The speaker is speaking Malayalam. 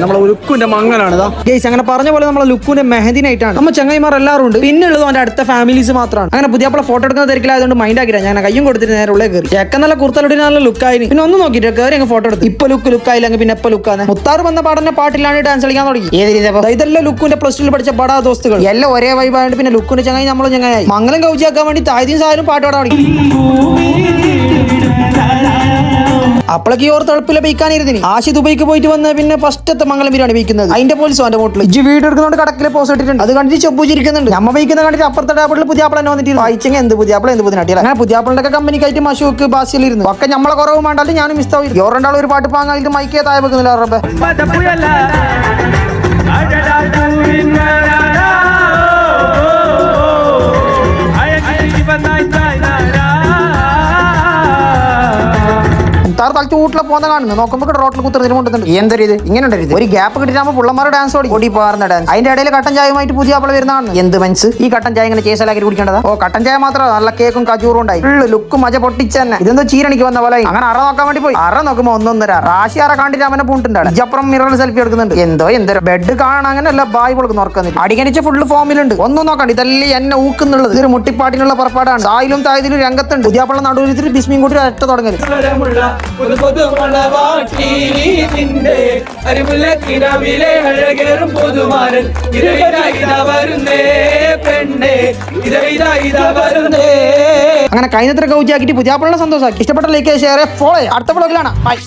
നമ്മളെ ലുക്കിന്റെ മങ്ങലാണ് ഗൈസ്. അങ്ങനെ പറഞ്ഞ പോലെ നമ്മളെ ലുക്കിന്റെ മെഹന്തി നൈറ്റ് ആണ്. നമ്മൾ ചങ്ങായിമാർ എല്ലാവരും ഉണ്ട്. പിന്നെ ഉള്ളത് അവന്റെ അടുത്ത ഫാമിലീസ് മാത്രമാണ്. അങ്ങനെ പുതിയ ഫോട്ടോ എടുക്കുന്ന തിരക്കിലായതുകൊണ്ട് മൈൻഡ് ആക്കില്ല. ഞാൻ കയ്യും കൊടുത്തിട്ട് നേരെ ഉള്ളിൽ കയറി. ചെക്കൻ നല്ല കുർത്തലുടി നല്ല ലുക്കായി. പിന്നെ ഒന്നും നോക്കിയിട്ട് കയറി അങ്ങ് ഫോട്ടോ എടുത്തു. ഇപ്പൊ ലുക്കായില്ലെങ്കിൽ പിന്നെ എപ്പോൾ ലുക്കാണ്. മുത്താറ് വന്ന പാടന്റെ പാട്ടിലാണ് ഡാൻസ് കളിക്കാൻ തുടങ്ങി. ഇതെല്ലാം ലുക്കിന്റെ പ്ലസ് ടു പഠിച്ച പടാ ദോസ്തുകൾ എല്ലാം ഒരേ വൈബായിട്ട്. പിന്നെ ലുക്കിന്റെ ചങ്ങായി നമ്മളും ചങ്ങായി മംഗലം കൗച്ചിയാക്കാൻ വേണ്ടി തായ്തിയും സാരും പാട്ട് പാടാൻ തുടങ്ങി. അപ്പോഴേക്ക് ഓർ തളപ്പിലെ ബൈക്കാനിരുന്നു. ആശി ദുബൈക്ക് പോയിട്ട് വന്ന് പിന്നെ ഫസ്റ്റത്തെ മംഗലം ബിരിയാണി വയ്ക്കുന്നത്. അതിന്റെ പോലീസ് അവന്റെ മോട്ടിൽ ഇജ്ജ് വീട് എടുക്കുന്നോണ്ട് കടക്കിലെ പോസ്റ്റ് ഇട്ടിട്ടുണ്ട്. അത് കണ്ടിട്ട് ചെപ്പൂച്ചിരിക്കുന്നുണ്ട്. നമ്മ വയ്ക്കുന്ന കണ്ടിട്ട് അപ്പുറത്തെ ടേബിളിൽ പുതിയാപ്പിള തന്നെ വന്നിട്ട് വായിച്ചെങ്കിൽ എന്ത് പുതിയാപ്പിള എന്ത് പുതിനാട്ടില്ല. അങ്ങനെ പുതിയാപ്പിളിന്റെ കമ്പനിക്കായിട്ട് മഷൂക്ക് ബാസിലിരുന്നു. ഒക്കെ നമ്മളെ കുറവ് വേണ്ടാലും ഞാനും മിസ്താവും. യോറണ്ടാളും ഒരു പാട്ട് പാങ്ങായിട്ട് മൈക്കേ താഴെ വെക്കുന്നില്ല. തലച്ചൂട്ടിലെ പോകുന്ന കാണുന്നു. നോക്കുമ്പോൾ റോട്ടിൽ കുത്തിരുന്ന് കൊണ്ടുണ്ട്. എന്തൊരു ഇത് ഇങ്ങനെ ഉണ്ടായിരുന്നു. ഒരു ഗ്യാപ്പ് കിട്ടിയാകുമ്പോൾ പിള്ളമാരുടെ ഡാൻസ് ഓടി പാറുന്ന ഡാൻസ്. അതിന്റെ ഇടയിൽ കട്ടൻ ചായയുമായിട്ട് പുതിയ ആപ്പിൾ വരുന്നതാണ്. എന്ത് മനസ്സ് ഈ കട്ടൻ ചായ ഇങ്ങനെ ചേസലാക്കി കുടിക്കേണ്ടതാ. ഓ കട്ടൻ ചായ മാത്രമല്ല, നല്ല കേക്കും കച്ചൂറും ഉണ്ടായി. ലുക്കും മജ പൊട്ടിച്ച് തന്നെ. ഇതെന്തോ ചീരണിക്ക് വന്ന പോലെ. അങ്ങനെ അറ നോക്കാൻ വേണ്ടി പോയി. അറ നോക്കുമ്പോൾ ഒന്നൊന്നര റാശി അറ കണ്ടിട്ട് അവനെ പൂണ്ടുണ്ടാണ്. ഇജപ്പുറം മിറർ സെൽഫി എടുക്കുന്നുണ്ട്. എന്തോ ബെഡ് കാണാൻ അങ്ങനെയല്ല ബായ് പൊളുക്ക് നോക്കുന്നില്ല. അടിക്കണിച്ച് ഫുള്ള് ഫോമിലുണ്ട്. ഒന്നും നോക്കണ്ട. ഇതല്ലേ എന്നെ ഊക്കുന്നുള്ളത്. ഇതൊരു മുട്ടിപ്പാട്ടിനുള്ള പുറപ്പാടാണ്. സായിലും തായതിലും രംഗത്തുണ്ട്. പുതിയാപ്പിള്ള നടുവിൽ ബിസ്മിയും കൂട്ടി ഒറ്റ തുടങ്ങല്. അങ്ങനെ കഴിഞ്ഞത്ര കൗച്ചിയാക്കിട്ട് പുതിയാപ്പിള്ള സന്തോഷമാക്കി. ഇഷ്ടപ്പെട്ട ലൈക്ക് ഷെയർ ഫോളോ. അടുത്ത ബ്ലോഗിലാണ്. ബൈ.